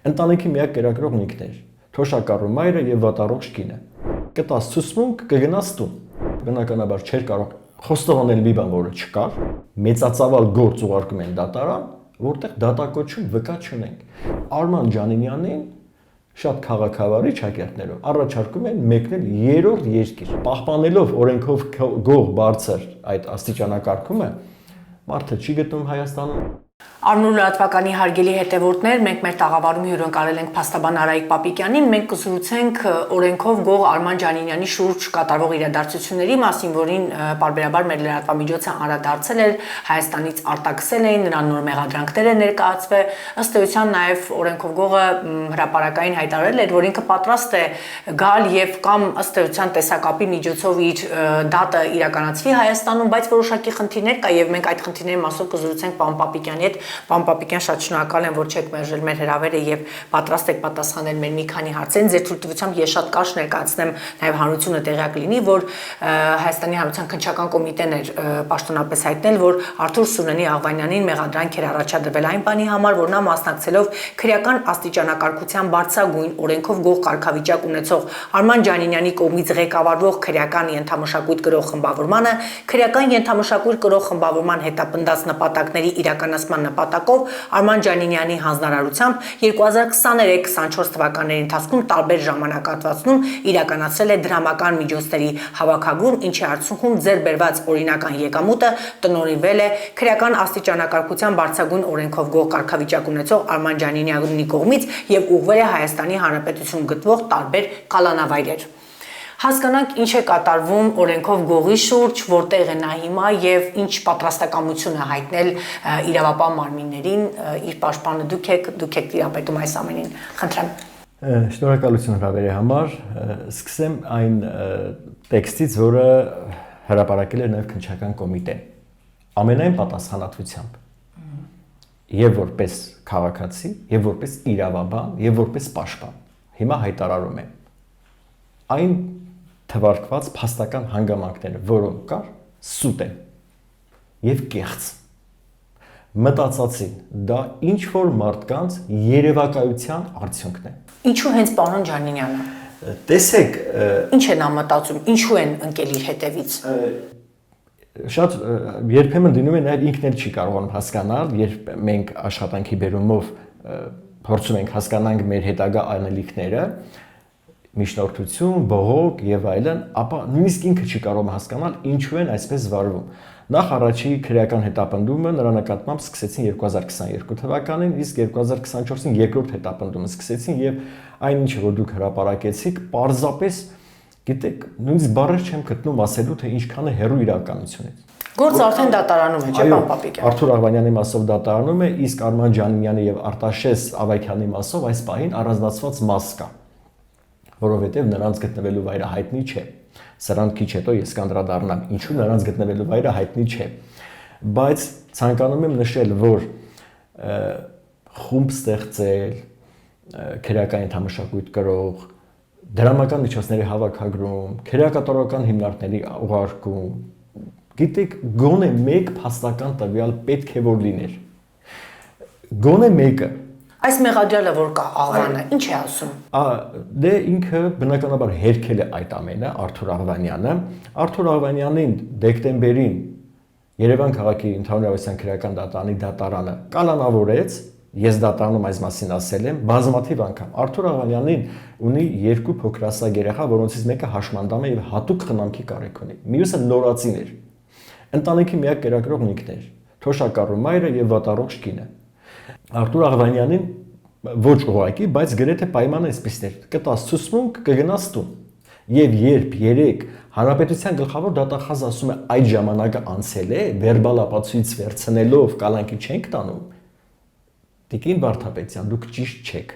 Ընտանիքի միակ կերակրողն ինքն էր, թոշակառու մայրը եւ վատառողջ կինը։ Կտաս ցուսմունք, կգնաս տուն։ Բնականաբար չէր կարող խոստովանել մի բան, որը չկար, մեծածավալ գործ ուղարկում են դատարան, որտեղ դատակոչում վկա չունենք։ Արման Ջանինյանին շատ քաղաքավարի ճակերտներով առաջարկում են մեկնել երրորդ երկիր, պահպանելով օրենքով գող բարձր այդ աստիճանակարգումը, մարդը չի գտնում Հայաստանում։ Արմնուր լրատվականի հարգելի հետևորդներ, մենք մեր տաղավարում հյուրընկալել ենք փաստաբան Արայիկ Պապիկյանին, մենք կզրուցենք օրենքով գող Արման Ջանինյանի շուրջ կատարվող իրադարձությունների մասին, որին պարբերաբար մեր լրատվամիջոցը անդրադարձել էր, Հայաստանից արտաքսել էին, նրան նոր մեղադրանքներ են ներկայացվել, ըստ էության նաև օրենքով գողը հրապարակային հայտարարել էր, որ ինքը պատրաստ է գալ եւ կամ ըստ էության տեսակապի միջոցով իր դատը իրականացվի Հայաստանում, բայց որոշակի խնդիրներ կա եւ մենք այդ խնդիրների մասով կզրուցենք պարոն Պապիկյանի հետ։ Պարոն Պապիկյան, շատ շնորհակալ եմ, որ չեք մերժել մեր հրավերը եւ պատրաստ եք պատասխանել մեր մի քանի հարցերին։ Ձեր թույլտվությամբ ես շատ կարճ ներկայացնեմ նաեւ հանրությունը տեղյակ լինի, որ Հայաստանի Հանրության քննչական կոմիտեն էր պաշտոնապես հայտնել, որ Արթուր Սուրենի Աղվանյանին մեղադրանք էր առաջադրվել այն բանի համար, որ նա մասնակցելով քրեական աստիճանակարգության բարձրագույն օրենքով գող կարգավիճակ ունեցող Արման Ջանինյանի կողմից ղեկավարվող քրեական ենթամշակույթ կրող խմբավորմանը, քրեական ենթամշակույթ կրող խմբավորման հետապնդած նպատակների իրականացման նպատակով Արման Ջանինյանի հանձնարարությամբ 2023-24 թվականների ընթացքում տարբեր ժամանակահատվածում իրականացրել է դրամական միջոցների հավաքագրում, ինչի արդյունքում ձեռք բերված օրինական եկամուտը տնօրինվել է քրեական աստիճանակարգության բարձրագույն օրենքով գող կարգավիճակ ունեցող Արման Ջանինյանի կողմից եւ ուղղվել է Հայաստանի Հանրապետությունում գտնվող տարբեր կալանավայրեր։ Հասկանանք ինչ է կատարվում օրենքով գողի շուրջ, որտեղ է նա հիմա եւ ինչ պատրաստակամություն է հայտնել իրավապահ մարմիններին, իր պաշտպանը դուք եք տիրապետում այս ամենին։ Խնդրեմ։ Շնորհակալություն հրավերի համար։ Սկսեմ այն տեքստից, որը հրապարակել է նաեւ քննչական կոմիտեն։ Ամենայն պատասխանատվությամբ եւ որպես քաղաքացի, եւ որպես իրավաբան, եւ որպես պաշտպան։ Հիմա հայտարարում եմ այն թվարկված փաստական հանգամանքները, որոնք կար, սուտ են եւ կեղծ։ Մտածածին դա ինչ որ մարդկանց երևակայության արդյունքն է։ Ինչու հենց պարոն Ջանինյանը։ Տեսեք, ինչ են նա մտածում, ինչու են ընկել իր հետևից։ Շատ երբեմն դնում է նաեւ ինքն էլ չի կարողանում հասկանալ, երբ մենք աշխատանքի բերումով փորձում ենք հասկանանք մեր հետագա անելիքները, միջնորդություն, բողոք եւ այլն, ապա նույնիսկ ինքը չի կարող հասկանալ ինչու են այսպես վարվում։ Նախ առաջի քրեական հետապնդումը նրա նկատմամբ սկսեցին 2022 թվականին, իսկ 2024-ին երկրորդ հետապնդումը սկսեցին եւ այն ինչը որ դուք հրապարակեցիք, պարզապես գիտեք, նույնիսկ բառեր չեմ գտնում ասելու թե ինչքան է հեռու իրականությունից։ Գործը արդեն դատարանում է, չէ՞ պարոն Պապիկյան։ Արթուր Աղվանյանի մասով դատարանում է, իսկ Արման Ջանինյանի եւ Արտաշես Ավագյանի մասով այս պահին առանձնացված մաս կա, որովհետև նրանց գտնվելու վայրը հայտնի չէ։ Սրանք քիչ հետո ես կանդրադառնամ, ինչու նրանց գտնվելու վայրը հայտնի չէ։ Բայց ցանկանում եմ նշել, որ խումբ ստեղծել, քրեական ենթամշակույթ կրող, դրամական միջոցների հավաքագրում, քրեակատարական հիմնարկների ուղարկում, գիտեք, գոնե մեկ փաստական տվյալ պետք է որ լիներ։ Գոնե մեկը Այս մեղադրյալը որ կա Աղվանը, ինչ է ասում։ Դե ինքը բնականաբար հերքել է այդ ամենը Արթուր Աղվանյանը։ Արթուր Աղվանյանին դեկտեմբերին Երևան քաղաքի ընդհանուր ավետարան քրեական դատարանի դատարանը կալանավորեց, ես դատարանում այս մասին ասել եմ բազմաթիվ անգամ։ Արթուր Աղվանյանին ունի երկու փոքրասակ երեխա, որոնցից մեկը հաշմանդամ է եւ հատուկ խնամքի կարիք ունի։ Մյուսը նորածին էր։ Ընտանիքի միակ կերակրողն ինքն էր, թոշակառու մայրը եւ վատառողջ կինը։ Արթուր Աղվանյանին ոչ ուղղակի, բայց գրեթե պայմանը այսպիսն էր. կտաս ցուսմունք, կգնաս տուն։ Եվ երբ երեք Հանրապետության գլխավոր դատախազը ասում է այդ ժամանակը անցել է, վերբալ ապացույց վերցնելով կալանքի չենք տանում, Տիկին Վարդապետյան, դուք ճիշտ չեք։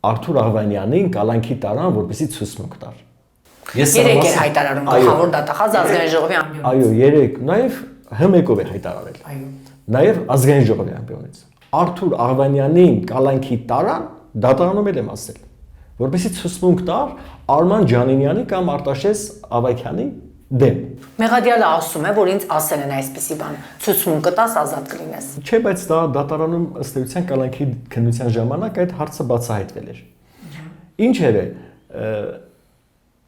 Արթուր Աղվանյանին կալանքի տարան, որպեսզի ցուսմունք տար։ Երեք էր հայտարարում գլխավոր դատախազը ազգային ժողովի ամբիոնից։ Այո, երեք, նաև ՀՄԿ-ով է հայտարարել։ Այո։ Նաև ազգային ժողովի ամբիոնից։ Արթուր Աղվանյանին կալանքի տարան դատարանում եմ ասել, որպեսզի ցուսմունք տար Արման Ջանինյանի կամ Արտաշես Ավագյանի դեմ։ Մեղադիալը ասում է, որ ինձ ասել են այսպիսի բան. ցուցմունք կտաս, ազատ կլինես։ Չէ, բայց դա դատարանում ըստ էության կալանքի քննության ժամանակ այդ հարցը բացահայտվել էր։ Ինչևէ,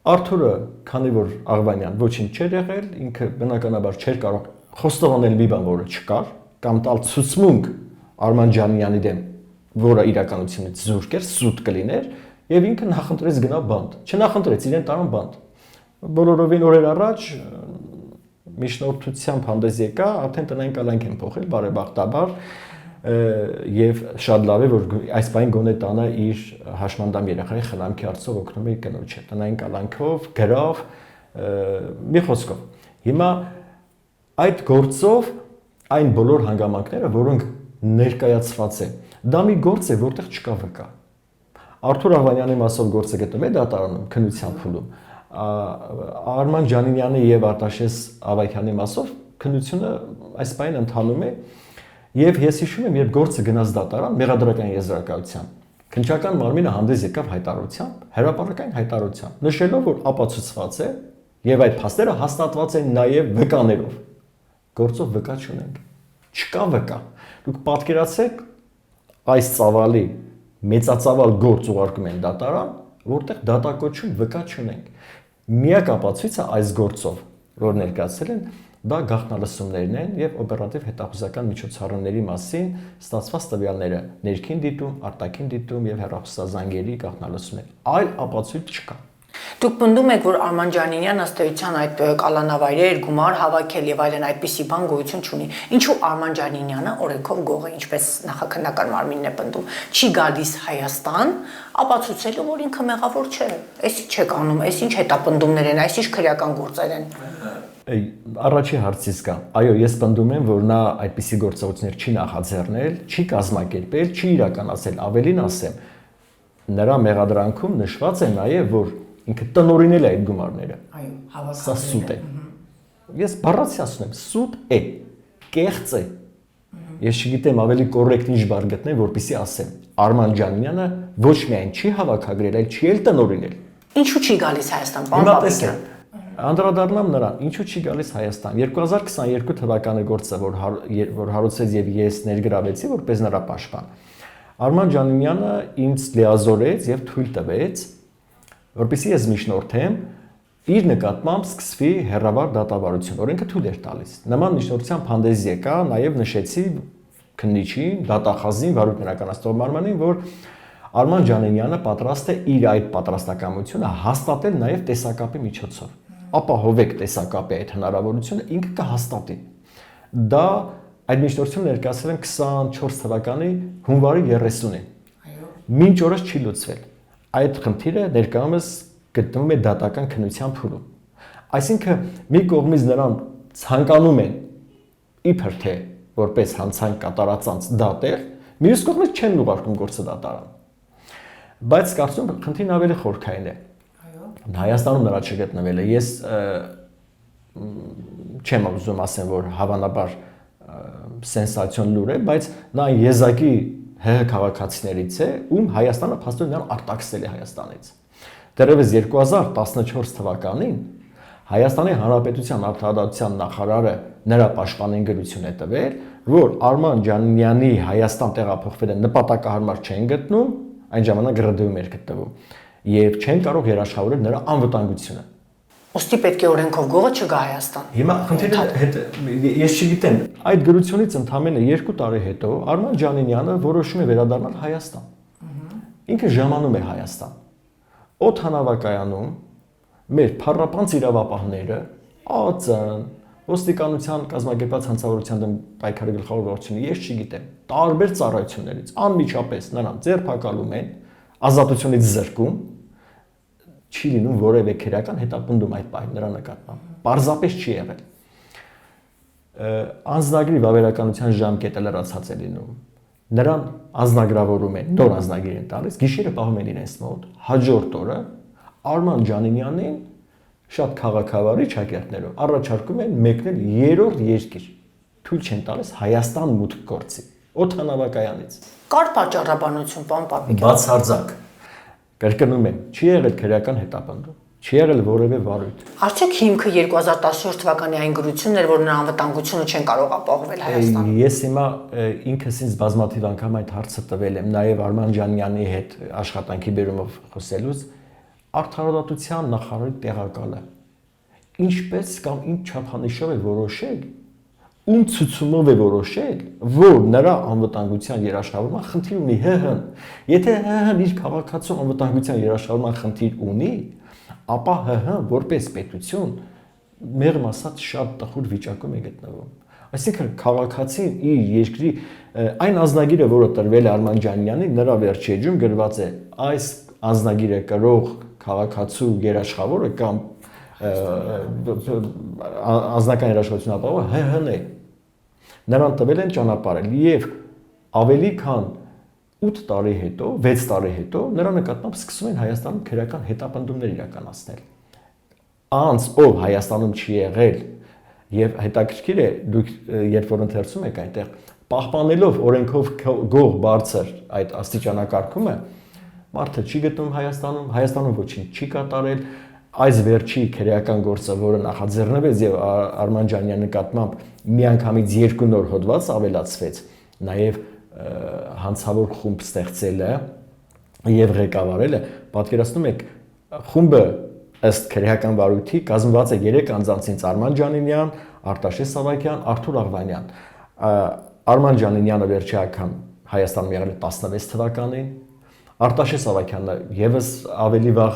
Արթուրը, քանի որ Աղվանյան ոչինչ չէր եղել, ինքը բնականաբար չէր կարող խոստովանել մի բան, որը չկար, կամ տալ ցուցմունք Արման Ջանյանի դեմ, որը իրականությունից զուրկ էր, սուտ կլիներ, եւ ինքը նախընտրեց գնա բանտ։ Չնախընտրեց, իրեն տարան բանտ։ Բոլորովին օրեր առաջ միջնորդությամբ հանդես եկա, արդեն տնային կալանք են փոխել, բարեբախտաբար, եւ շատ լավ է, որ այս բան գոնե տանը իր հաշմանդամ երեխայի խնամքի հարցով օգնում է կնոջը, տնային կալանքով, գրավ, մի խոսքով։ Հիմա այդ գործով այն բոլոր հանգամանքները, որոնք ներկայացված են, դա մի գործ է, որտեղ չկա վկա։ Արթուր Աղվանյանի մասով գործը գտնվում է դատարանում, քննության փուլում։ Արման Ջանինյանի եւ Արտաշես Ավակյանի մասով քննությունը այս բանին ընթանում է եւ ես հիշում եմ, երբ գործը գնաց դատարան մեղադրական եզրակացության, քննչական մարմինը հանդես եկավ հայտարարությամբ, հրապարակային հայտարարությամբ, նշելով, որ ապացուցված է եւ այդ փաստերը հաստատված են նաեւ վկաներով։ Գործով վկա չունենք։ Չկա վկա։ Դուք պատկերացեք այս ծավալի մեծածավալ գործ ուղարկում են դատարան, որտեղ դատակոչում վկա չունենք։ Միակ ապացույցը այս գործով, որ ներկայացել են, դա գաղտնալսումներն են եւ օպերատիվ հետախուզական միջոցառումների մասին ստացված տվյալները, ներքին դիտում, արտաքին դիտում եւ հեռախոսազանգերի գաղտնալսումներ։ Այլ ապացույց չկա։ Դուք պնդում եք, որ Արման Ջանինյանն ըստ էության այդ կալանավայրեր, գումար հավաքել եւ այլն այդպիսի բան գոյություն չունի։ Ինչու Արման Ջանինյանը օրենքով գող է, ինչպես նախաքննական մարմինն է պնդում, չի գալիս Հայաստան, ապացուցելու, որ ինքը մեղավոր չէ։ Էս ինչ եք անում, էս ինչ հետապնդումներ են, այս ինչ քրեական գործեր են։ Առաջի հարցից կա։ Այո, ես պնդում եմ, որ նա այդպիսի գործողություններ չի նախաձեռնել, չի կազմակերպել, չի իրականացել, ավելին ասեմ, նրա մեղադրանքում նշված է նաեւ, որ ինքը տնօրինել է այդ գումարները։ Այո, հավաքել։ Սա սուտ է։ Ես բառացի ասում եմ, սուտ է, կեղծ է։ Ես չգիտեմ ավելի կոռեկտ ինչ բառ գտնեմ, որպեսզի ասեմ։ Արման Ջանինյանը ոչ միայն չի հավաքագրել, այլ չի էլ տնօրինել։ Ինչու չի գալիս Հայաստան, պարոն Պապիկյան։ Անդրադառնամ նրան, ինչու չի գալիս Հայաստան։ 2022 թվականի գործը, որ հարուցեց եւ ես ներգրավեցի որպես նրա պաշտպան։ Արման Ջանինյանը ինձ լիազորեց եւ թույլ տվեց, որպեսզի ես միջնորդեմ, իր նկատմամբ սկսվի հերավար դատավարություն, օրենքը թույլ էր տալիս։ Նման միջնորդությամբ հանդես եկա, նաև նշեցի քննիչին, դատախազին, վարույթ ներկայացնող մարմնին, որ Արման Ջանինյանը պատրաստ է իր այդ պատրաստակամությունը հաստատել նաև տեսակապի միջոցով։ Ապահովեք տեսակապի այդ հնարավորությունը, ինքը կհաստատի։ Դա այդ միջնորդությունը ներկայացրել եմ 24 թվականի հունվարի 30-ին։ Այո։ Մինչ օրս չի լուծվել։ Այդ խնդիրը ներկայումս գտնվում է դատական քննության փուլում։ Այսինքն մի կողմից նրան ցանկանում են իբր թե որպես հանցանք կատարածած դատել, մյուս կողմից չեն ուղարկում գործը դատարան։ Բայց կարծում եմ խնդիրն ավելի խորքային է։ Այո։ Հայաստանում նրա չգտնվել է։ Ես չեմ ուզում ասեմ, որ հավանաբար սենսացիոն լուր է, բայց նա եզակի ՀՀ քաղաքացիներից է, ում Հայաստանը փաստորեն նրան արտաքսել է Հայաստանից։ Դեռևս 2014 թվականին Հայաստանի Հանրապետության արտադրության նախարարը նրա պաշտպանին գրություն է տվել, որ Արման Ջանինյանի Հայաստան տեղափոխվելը նպատակահարմար չեն գտնում, այն ժամանակ ՌԴ-ում էր գտնվում, եւ չեն կարող երաշխավորել նրա անվտանգությունը։ Ոստի պետք է օրենքով գողը չգա Հայաստան։ Հիմա խնդիրը ես չգիտեմ, այդ գրությունից ընդամենը 2 տարի հետո Արման Ջանինյանը որոշում է վերադառնալ Հայաստան։ Ինքը ժամանում է Հայաստան։ Օդանավակայանում մեր փառապանց իրավապահները ԱԾ-ն, ոստիկանության կազմակերպած հանցավորության դեմ պայքարի գլխավոր վարչությունը, ես չգիտեմ, տարբեր ծառայություններից անմիջապես նրան ձերբակալում են, ազատությունից զրկում, չի լինում որևէ քրեական հետապնդում այդ պահին նրա նկատմամբ։ Պարզապես չի եղել։ Անձնագրի վավերականության ժամկետը լրացած է լինում։ Նրան անձնագրավորում են, նոր անձնագիր են տալիս, գիշերը պահում են իրենց մոտ, հաջորդ օրը Արման Ջանինյանին շատ քաղաքավարի ճակերտներով առաջարկում են մեկնել երրորդ երկիր։ Թույլ չեն տալիս Հայաստան մուտք գործի, օդանավակայանից։ Կար պատճառաբանություն, պարոն Պապիկյան։ Բացարձակ։ Կրկնում եմ, չի եղել քրեական հետապնդում։ Չի եղել որևէ վարույթ։ Արդյոք հիմքը 2014 թվականի այն գրությունն էր, որ նրա անվտանգությունը չեն կարող ապահովել Հայաստանում։ Ես հիմա ինքս ինձ բազմաթիվ անգամ այդ հարցը տվել եմ, նաև Արման Ջանյանի հետ աշխատանքի բերումով խոսելուց, արդարադատության նախարարի տեղակալը ինչպես կամ ինչ չափանիշով է որոշել, ում ցուցումով է որոշել, որ նրա անվտանգության երաշխավորման խնդիր ունի ՀՀ-ն։ Եթե ՀՀ-ն իր քաղաքացու անվտանգության երաշխավորման խնդիր ունի, ապա ՀՀ-ն որպես պետություն մեղմ ասած շատ տխուր վիճակում է գտնվում։ Այսինքն քաղաքացին իր երկրի այն անձնագիրը, որը տրվել է Արման Ջանյանին, նրա վերջի էջում գրված է այս անձնագիրը կրող քաղաքացու երաշխավորը կամ անձնական երաշխավորություն ապահովը ՀՀ-ն է։ Նրան տվել են ճանապարհել եւ ավելի քան 8 տարի հետո, 6 տարի հետո նրա նկատմամբ սկսում են Հայաստանում քրեական հետապնդումներ իրականացնել։ Անց ով Հայաստանում չի եղել եւ հետաքրքիր է դուք երբ որ ընթերցում եք այնտեղ պահպանելով օրենքով գող բարձր այդ աստիճանակարգումը մարդը չի գտնում Հայաստանում ոչինչ չի կատարել այս վերջի քրեական գործը, որը նախաձեռնվեց եւ Արման Ջանյանի նկատմամբ միանգամից 2 նոր հոդված ավելացվեց, նաեւ հանցավոր խումբ ստեղծելը եւ ղեկավարելը, պատկերացնում եք, խումբը ըստ քրեական վարույթի կազմված է 3 անձանցից Արման Ջանինյան, Արտաշես Սավակյան, Արթուր Աղվանյան։ Արման Ջանինյանը վերջի անգամ Հայաստանում եղել է 16 թվականին, Արտաշես Սավակյանը եւս ավելի վաղ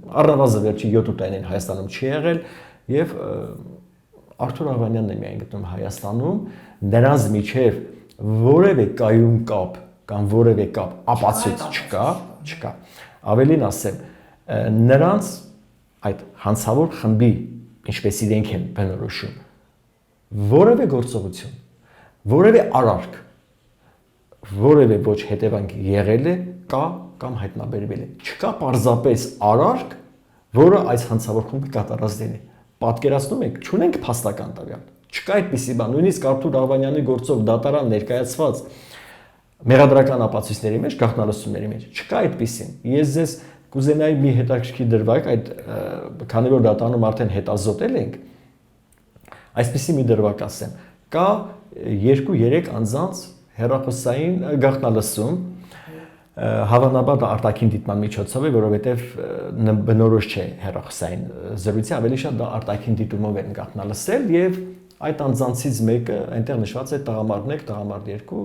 առնվազն վերջի 7 տարին Հայաստանում չի եղել եւ Արթուր Աղվանյանն է միայն գտնում Հայաստանում, նրանց միջև որևէ կայուն կապ կամ որևէ կապ ապացույց չկա։ Ավելին ասեմ, նրանց այդ հանցավոր խմբի, ինչպես իրենք են բնորոշում, որևէ գործողություն, որևէ արարք, որևէ ոչ հետևանք եղել է, կա կամ հայտնաբերվել է։ Չկա պարզապես արարք, որը այս հանցավոր խումբը կատարած լինի։ Պատկերացնում եք, չունենք փաստական տվյալ։ Չկա այդպիսի բան, նույնիսկ Արթուր Աղվանյանի գործով դատարան ներկայացված մեղադրական ապացույցների մեջ, գաղտնալսումների մեջ չկա այդպիսին։ Ես ձեզ կուզենայի մի հետաքրքիր դրվագ, այդ քանի որ դատարանում արդեն հետազոտել ենք, այսպիսի մի դրվագ ասեմ։ Կա 2-3 անձանց հեռախոսային գաղտնալսում, հավանաբար դա արտաքին դիտման միջոցով է, որովհետև բնորոշ չէ հեռախոսային զրույցի, ավելի շատ դա արտաքին դիտումով են գաղտնալսել եւ այդ անձանցից մեկը այնտեղ նշված է տղամարդ 1, տղամարդ 2,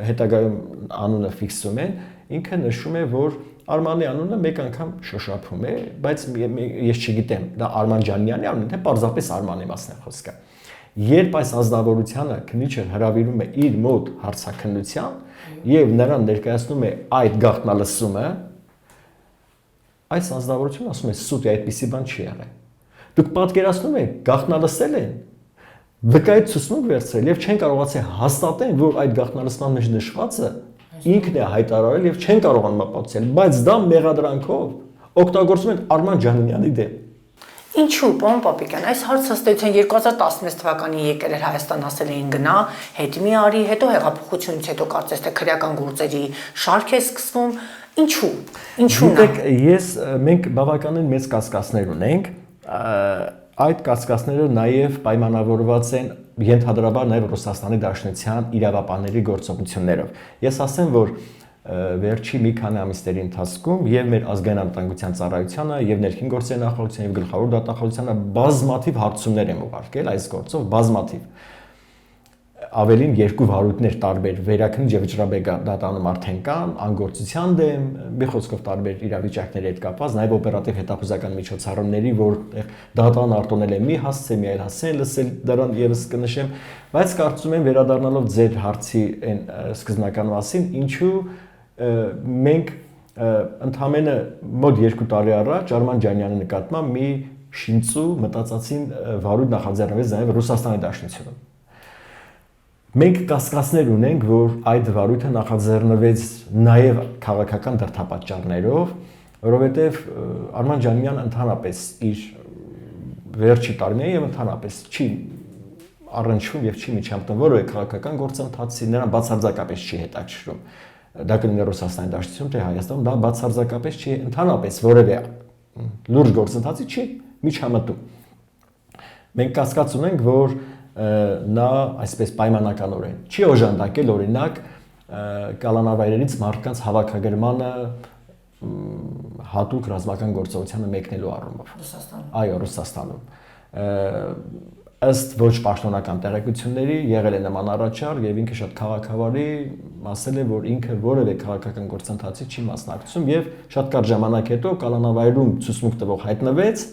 հետագայում անունը ֆիքսում են, ինքը նշում է, որ Արմանի անունը մեկ անգամ շոշափում է, բայց ես չգիտեմ, դա Արման Ջանյանի անունն է, թե պարզապես Արմանի մասն է խոսքը։ Երբ այս ազնվորությանը քննիչը հրավիրում է իր մոտ հարցաքննության եւ նրան ներկայացնում է այդ գաղտնալսումը, այս ազնվորությունը ասում է սուտ այդպիսի բան չի եղել։ Դուք պատկերացնում եք, գաղտնալսել են, վկայից ցուցմունք վերցրել եւ չեն կարողացել հաստատեն, որ այդ գաղտնալսման մեջ նշվածը ինքն է հայտարարել եւ չեն կարողանում ապացուցել, բայց դա մեղադրանքով օգտագործում են Արման Ջանինյանի դեմ։ Ինչու, պարոն Պապիկյան, այս հարցը ըստեյության 2016 թվականին եկել էր Հայաստան, ասել էին գնա, հետ մի արի, հետո հեղափոխությունից հետո կարծես թե քրեական գործերի շարք է սկսվում։ Ինչու։ Մենք բավականին մեծ կասկածներ ունենք, այդ կասկածները նաև պայմանավորված են ենթադրաբար նաև Ռուսաստանի Դաշնության իրավապահների գործողություններով։ Ես ասեմ, որ վերջի մի քանի ամիսների ընթացքում եւ մեր ազգային անվտանգության ծառայությանը եւ ներքին գործերի նախարարությանը եւ գլխավոր դատախազությանը բազմաթիվ հարցումներ եմ ուղարկել այս գործով, բազմաթիվ։ Ավելին 2 վարույթներ տարբեր վերաքննիչ եւ վճռաբեկ դատարանում արդեն կան, անգործության դեմ, մի խոսքով տարբեր իրավիճակների հետ կապված, նաեւ օպերատիվ հետախուզական միջոցառումների, որտեղ դատարանը արտոնել է մի հասցե, մի այլ հասցե լսել, դրան եւս կնշեմ, բայց կարծում եմ վերադառնալով ձեր հարցի այն սկզբնական մասին, ինչու մենք ընդամենը մոտ 2 տարի առաջ Արման Ջանյանի նկատմամբ մի շինծու մտածածին վարույթ նախաձեռնվեց նաև Ռուսաստանի Դաշնությունում։ Մենք կասկածներ ունենք, որ այդ վարույթը նախաձեռնվեց նաև քաղաքական դրդապատճառներով, որովհետև Արման Ջանյանը ընդհանրապես իր վերջի տարիներին եւ ընդհանրապես չի առնչվում եւ չի միջամտում որևէ քաղաքական գործընթացի, նրան բացարձակապես չի հետաքրքրում։ Դա կլինի Ռուսաստանի Դաշնությունում, թե Հայաստանում, դա բացարձակապես չի ընդհանրապես որևէ լուրջ գործընթացի չի միջամտում։ Մենք կասկած ունենք, որ նա այսպես պայմանականորեն չի օժանդակել օրինակ կալանավայրերից մարդկանց հավաքագրմանը հատուկ ռազմական գործողությանը մեկնելու առումով։ Ռուսաստանում։ Այո, Ռուսաստանում։ Ըստ ոչ պաշտոնական տեղեկությունների եղել է նման առաջարկ եւ ինքը շատ քաղաքավարի ասել է, որ ինքը որևէ քաղաքական գործընթացի չի մասնակցում եւ շատ կարճ ժամանակ հետո կալանավայրում ցուցմուկ տվող հայտնվեց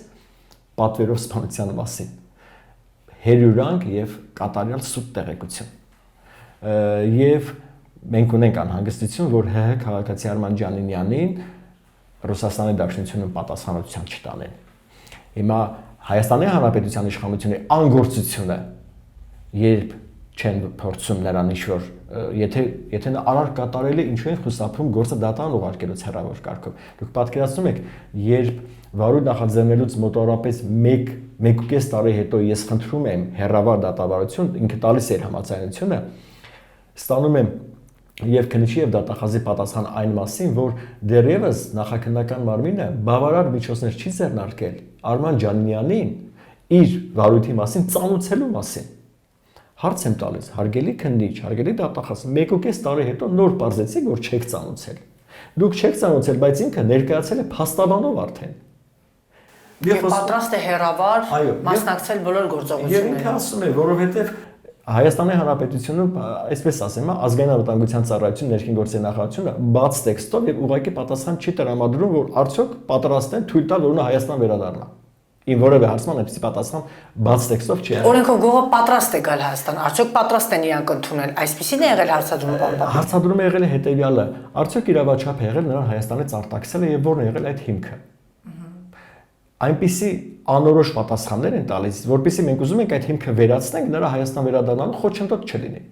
պատվերով սպանության մասին։ Հերյուրանք եւ կատարյալ սուտ տեղեկություն։ Եվ մենք ունենք անհանգստություն, որ ՀՀ քաղաքացի Արման Ջանինյանին Ռուսաստանի Դաշնությունում պատասխանատվության չտանեն։ Հիմա Հայաստանի Հանրապետության իշխանությունների անգործությունը, երբ չեն փորձում նրան ինչ-որ, եթե նա արար կատարել է, ինչու են խուսափում գործը դատարան ուղարկելուց հեռավոր կարգով։ Դուք պատկերացնում եք, երբ վարույթ նախաձեռնելուց մոտավորապես 1.5 տարի հետո ես խնդրում եմ հեռավար դատավարություն, ինքը տալիս էր համաձայնությունը, ստանում եմ եւ քննիչի եւ դատախազի պատասխան այն մասին, որ դեռևս նախաքննական մարմինը բավարար միջոցներ չի ձեռնարկել Արման Ջանինյանին իր վարույթի մասին ծանուցելու մասին։ Հարց եմ տալիս, հարգելի քննիչ, հարգելի դատախազ, 1.5 տարի հետո նոր պարզեցիք, որ չեք ծանուցել։ Դուք չեք ծանուցել, բայց ինքը ներկայացել է փաստաբանով արդեն։ Եվ պատրաստ է հեռավար մասնակցել բոլոր գործողություններին։ Եվ ինքը ասում է, որովհետեւ Հայաստանի Հանրապետությունում, այսպես ասեմ, ազգային անվտանգության ծառայություն ներքին գործերի նախարարությունը բաց տեքստով եւ ուղղակի պատասխան չի տրամադրում, որ արդյոք պատրաստ են թույլ տալ, որ նա Հայաստան վերադառնա։ Ին որևէ հարցման այդպեսի պատասխան բաց տեքստով չի եղել։ Օրենքով գողը պատրաստ է գալ Հայաստան, արդյոք պատրաստ են իրանք ընդունել։ Այսպեսին է եղել հարցադրումը։ Հարցադրումը եղել է հետեւյալը. արդյոք իրավաչափ է եղել նրան Հայաստանից արտաքսելը եւ ո՞րն է եղել այդ հիմքը։ Այնպիսի անորոշ պատասխաններ են տալիս, որպեսզի մենք ուզում ենք այդ հիմքը վերացնենք, նրա Հայաստան վերադառնալու խոչընդոտ չլինի։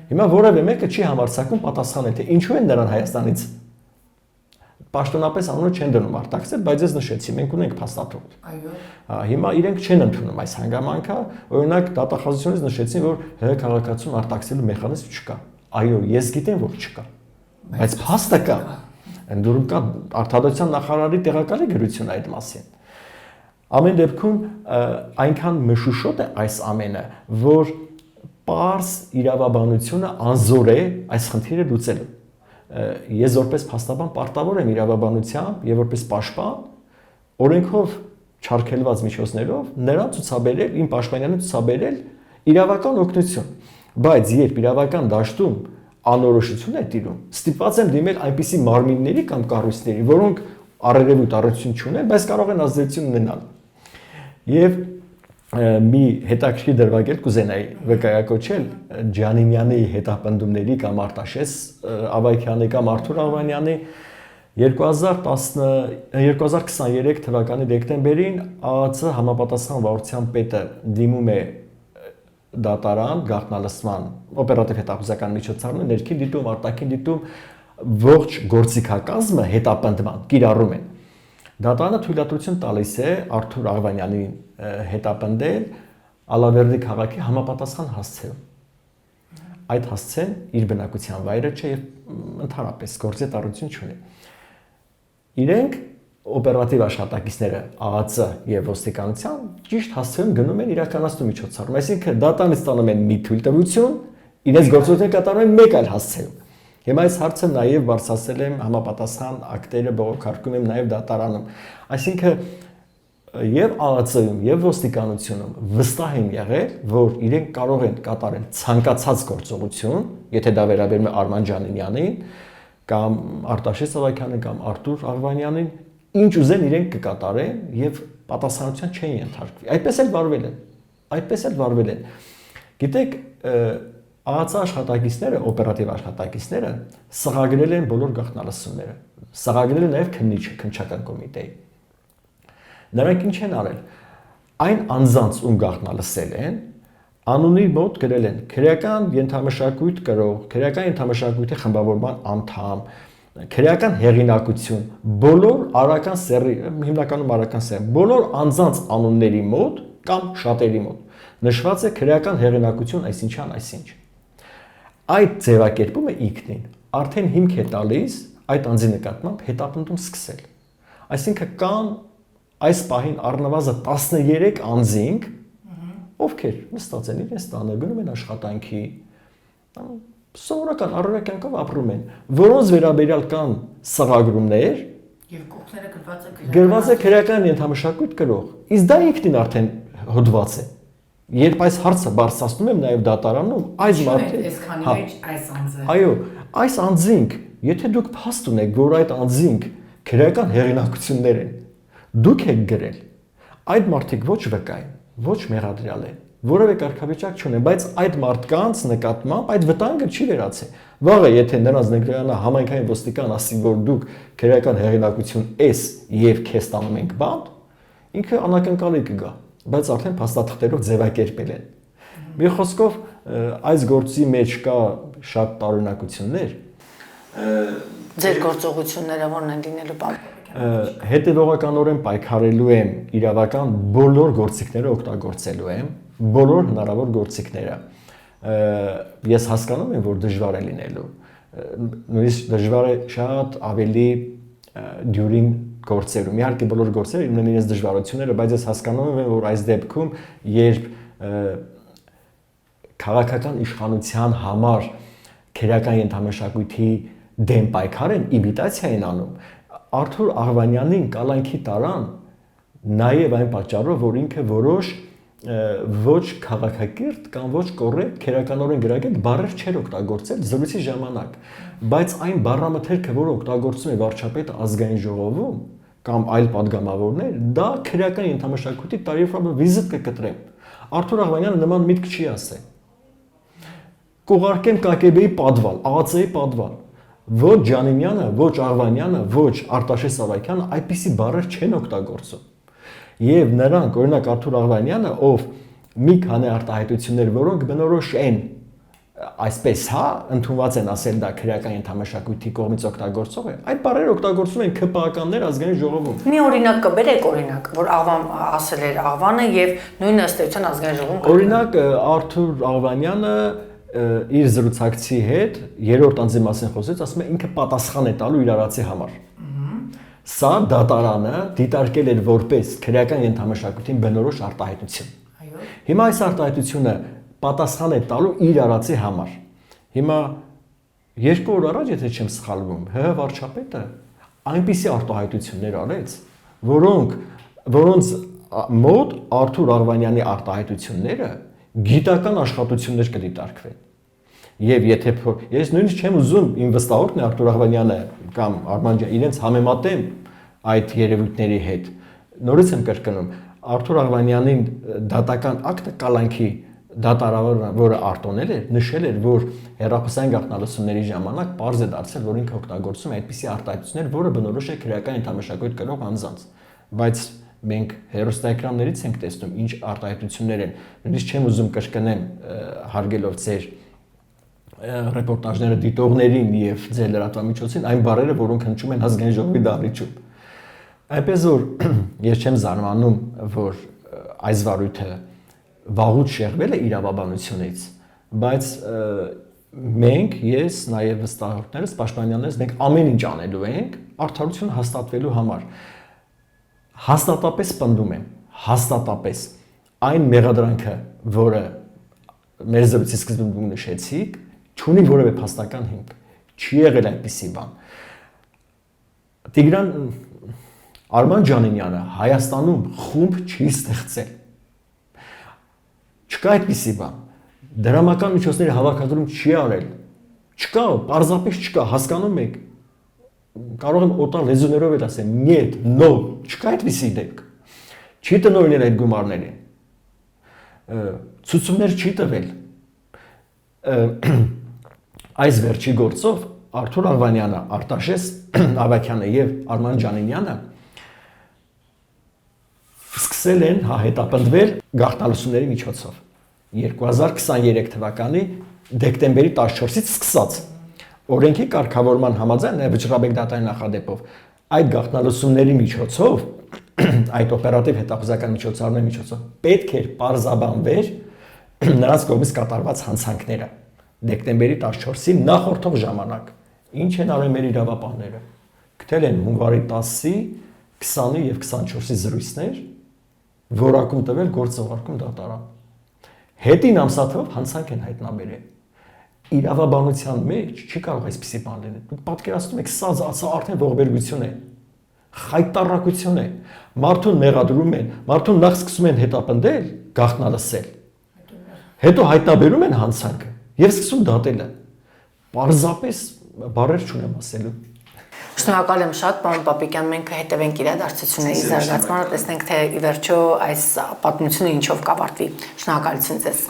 Հիմա որևէ մեկը չի համարձակում պատասխանել, թե ինչու են նրան Հայաստանից պաշտոնապես անունը չեն դնում արտաքսել, բայց ես նշեցի, մենք ունենք փաստաթուղթ։ Այո։ Հիմա իրենք չեն ընդունում այս հանգամանքը, օրինակ դատախազությունից նշեցին, որ ՀՀ քաղաքացիություն արտաքսելու մեխանիզմ չկա։ Այո, ես գիտեմ, որ չկա։ Բայց փաստը կա։ Ընդդուրում կա արտադրության նախարարի տեղակալի գրություն այդ մասին։ Ամեն դեպքում այնքան մշուշոտ է այս ամենը, որ պարզ իրավաբանությունը անզոր է այս խնդիրը լուծելու։ Ես որպես փաստաբան պարտավոր եմ իրավաբանությամբ եւ որպես պաշտպան օրենքով չարգելված միջոցներով նրան ցուցաբերել, իմ պաշտպանյանին ցուցաբերել իրավական օգնություն։ Բայց երբ իրավական դաշտում անորոշություն է տիրում, ստիպված եմ դիմել այնպիսի մարմինների կամ կառույցների, որոնք առերևույթ առողջություն չունեն, բայց կարող են ազդեցություն ունենալ։ Եվ մի հետաքրքիր դրվագել կուզենայի վկայակոչել Ջանինյանի հետապնդումների կամ Արտաշես Ավայքյանի կամ Արթուր Աղվանյանի 2023 թվականի դեկտեմբերին ԱԱՑ համապատասխան վարչության պետը դիմում է դատարան գաղտնալսման օպերատիվ հետախուզական միջոցառումն ներքին դիտում, արտաքին դիտում ողջ գործիքակազմը հետապնդման կիրառում են։ Դատարանը թույլատվություն տալիս է Արթուր Աղվանյանին հետապնդել Ալավերդի քաղաքի համապատասխան հասցեում։ Այդ հասցեն իր բնակության վայրը չէ եւ ընդհանրապես գործի տարություն չունի։ Իրենք օպերատիվ աշխատակիցները ԱԱՑ եւ ոստիկանության ճիշտ հասցեում գնում են իրականացնում միջոցառում, այսինքն դատարանից ստանում են մի թույլտվություն, իրենց գործողությունը կատարում են մեկ այլ հասցեում։ Հիմա այս հարցը նաև բարձրացել եմ համապատասխան ակտերը բողոքարկում եմ նաև դատարանում։ Այսինքն եւ ԱԱՑ-ում եւ ոստիկանությունում վստահ եմ եղել, որ իրենք կարող են կատարել ցանկացած գործողություն, եթե դա վերաբերում է Արման Ջանինյանին կամ Արտաշես Ավայքյանին կամ Արթուր Աղվանյանին, ինչ ուզեն իրենք կկատարեն եւ պատասխանատվության չեն ենթարկվի։ Այդպես էլ վարվել են։ Գիտեք, ԱԱՑ աշխատակիցները, օպերատիվ աշխատակիցները սղագրել են բոլոր գաղտնալսումները, սղագրել են նաև քննչական կոմիտեի։ Նրանք ինչ են արել։ Այն անձանց ում գաղտնալսել են, անունի մոտ գրել են քրեական ենթամշակույթ կրող, քրեական ենթամշակույթի խմբավորման անդամ, քրեական հեղինակություն, բոլոր արական սեռի, հիմնականում արական սեռ, բոլոր անձանց անունների մոտ կամ շատերի մոտ նշված է քրեական հեղինակություն այսինչ։ Այդ ձևակերպումը ինքնին արդեն հիմք է տալիս այդ անձի նկատմամբ հետապնդում սկսել։ Այսինքն կան այս պահին առնվազն 13 անձինք, ովքեր նստած են իրենց տանը, գնում են աշխատանքի, սովորական առօրյա կյանքով ապրում են, որոնց վերաբերյալ կան սղագրումներ եւ կողքները գրված է քրեական ենթամշակույթ գրող։ Իսկ դա ինքնին արդեն հոդված է։ Երբ այս հարցը բարձրացնում եմ նաև դատարանում, այս մարդիկ, այսքանի մեջ այս անձը։ Այո, այս անձինք, եթե դուք փաստ ունեք, որ այդ անձինք քրեական հեղինակություններ են, դուք եք գրել, այդ մարդիկ ոչ վկա են, ոչ մեղադրյալ են, որևէ կարգավիճակ չունեն, բայց այդ մարդկանց նկատմամբ այդ վտանգը չի վերացել։ Վաղը եթե նրանց ներկայանա համայնքային ոստիկան ասի, որ դուք քրեական հեղինակություն ես եւ քեզ տանում ենք բանտ, ինքը անակնկալի կգա, բայց արդեն փաստաթղթերով ձևակերպել են։ Մի խոսքով այս գործի մեջ կա շատ տարօրինակություններ։ Ձեր գործողությունները որն են լինելու բան։ Հետևողականորեն պայքարելու եմ իրավական բոլոր գործիքները օգտագործելու եմ, բոլոր հնարավոր գործիքները։ Ես հասկանում եմ, որ դժվար է լինելու։ Նույնիսկ դժվար է շատ ավելի դյուրին գործերում։ Իհարկե բոլոր գործերը ունեն իրենց դժվարությունները, բայց ես հասկանում եմ, որ այս դեպքում երբ քաղաքական իշխանության համար քրեական ենթամշակույթի դեմ պայքար են, իմիտացիա են անում, Արթուր Աղվանյանին կալանքի տարան նաև այն պատճառով, որ ինքը որոշ ոչ քաղաքակիրթ կամ ոչ կոռեկտ քերականորեն գրագետ բառեր չէր օգտագործել զրույցի ժամանակ, բայց այն բառամթերքը, որը օգտագործում է վարչապետը ազգային ժողովում կամ այլ падգամավորներ, դա քրեական ենթամշակույթի տարիֆրաբը վիզիտ կկտրեմ։ Արթուր Աղվանյանը նման միտք չի ասել։ Կուղարկեմ ԿԿԲ-ի պատվալ, ԱԱՑ-ի պատվալ։ Ոչ Ջանիմյանը, ոչ Աղվանյանը, ոչ Արտաշես Սավակյանը այդպիսի բառեր չեն օգտագործում։ Եվ նրանք, օրինակ Արթուր Աղվանյանը, ով մի քանի արտահայտություններ, որոնք բնորոշ են, այսպես հա, ընդունված են ասել դա քրեական ենթամշակույթի կողմից օգտագործող է, այդ բառերը օգտագործում են ԿՊԱ-կաններ ազգային ժողովում։ Մի օրինակ կբերեք օրինակ, որ Աղվան ասել էր Աղվանը եւ նույն ըստ էության ազգային ժողովում։ Օրինակ Արթուր Աղվանյանը իր զրուցակցի հետ երրորդ անձի մասին խոսեց, ասում է ինքը պատասխան է տալու իր արածի համար։ Սա դատարանը դիտարկել էր որպես քրեական ենթամշակույթին բնորոշ արտահայտություն։ Այո։ Հիմա այս արտահայտությունը պատասխան է տալու իր արածի համար։ Հիմա 2 օր առաջ, եթե չեմ սխալվում, ՀՀ վարչապետը այնպիսի արտահայտություններ արեց, որոնց մոտ Արթուր Աղվանյանի արտահայտությունները գիտական աշխատություններ կդիտարկվեն։ Եվ եթե ես նույնիսկ չեմ ուզում իմ վստահորդն է Արթուր Աղվանյանը կամ Արման ջան իրենց համեմատեմ այդ երևույթների հետ։ Նորից եմ կրկնում, Արթուր Աղվանյանին դատական ակտը կալանքի դատարանը, որը արտոնել էր, նշել էր, որ հեռախոսային գաղտնալսումների ժամանակ պարզ է դարձել, որ ինքը օգտագործում է այդպիսի արտահայտություններ, որը բնորոշ է քրեական ենթամշակույթ կրող անձանց։ Բայց մենք հեռուստաէկրաններից ենք տեսնում ինչ արտահայտություններ են։ Նույնիսկ չեմ ուզում կրկնեմ հարգելով ձեր ռեպորտաժները դիտողներին եւ ձեր լրատվամիջոցին այն բառերը, որոնք հնչում են ազգային ժողովի դահլիճում։ Այնպես որ ես չեմ զարմանում, որ այս վարույթը վաղուց շեղվել է իրավաբանությունից, բայց մենք, ես, նաեւ վստահորդներս, պաշտպանյաններս, մենք ամեն ինչ անելու ենք արդարությունը հաստատվելու համար։ Հաստատապես պնդում եմ, հաստատապես այն մեղադրանքը, որը մեր զրույցի սկզբում նշեցիք, չունի որևէ փաստական հիմք, չի եղել այդպիսի բան։ Տիգրան Արման Ջանիմյանը Հայաստանում խումբ չի ստեղծել։ Չկա այդպիսի բան։ Դրամական միջոցների հավաքագրում չի արել։ Չկա, պարզապես չկա, հասկանում եք։ Կարող եմ օտար լեզուներով էլ ասեմ, «Նյետ», «նո», չկա այդպիսի դեպք։ Չի տնօրինել այդ գումարներին։ Ցուցումներ չի տվել։ Այս վերջի գործով Արթուր Աղվանյանը, Արտաշես Ավագյանը եւ Արման Ջանիմյանը սկսել են հետապնդվել գաղտնալսումների միջոցով 2023 թվականի դեկտեմբերի 14-ից սկսած օրենքի կարգավորման համաձայն նաև Վճռաբեկ դատարանի նախադեպով այդ գաղտնալսումների միջոցով այդ օպերատիվ հետախուզական միջոցառումների միջոցով պետք էր պարզաբանվեր նրանց կողմից կատարված հանցանքները դեկտեմբերի 14-ի նախորդող ժամանակ ինչ են արել մեր իրավապահները գտել են հունվարի 10-ի 20-ի եւ 24-ի զրույցներ, որակում տվել գործողարկում դատարան։ Հետին ամսաթվով հանցանք են հայտնաբերել։ Իրավաբանության մեջ չի կարող այսպիսի բան լինել։ Դուք պատկերացնում եք, սա արդեն ողբերգություն է, խայտառակություն է։ Մարդուն մեղադրում են, մարդուն նախ սկսում են հետապնդել, գաղտնալսել։ Հետո հայտնաբերում են հանցանքը եւ սկսում դատելը։ Պարզապես բառեր չունեմ ասելու։ Շնորհակալ եմ շատ, պարոն Պապիկյան, մենք կհետևենք իրադարձությունների զարգացմանը, տեսնենք թե ի վերջո այս պատմությունը ինչով կավարտվի։ Շնորհակալություն ձեզ։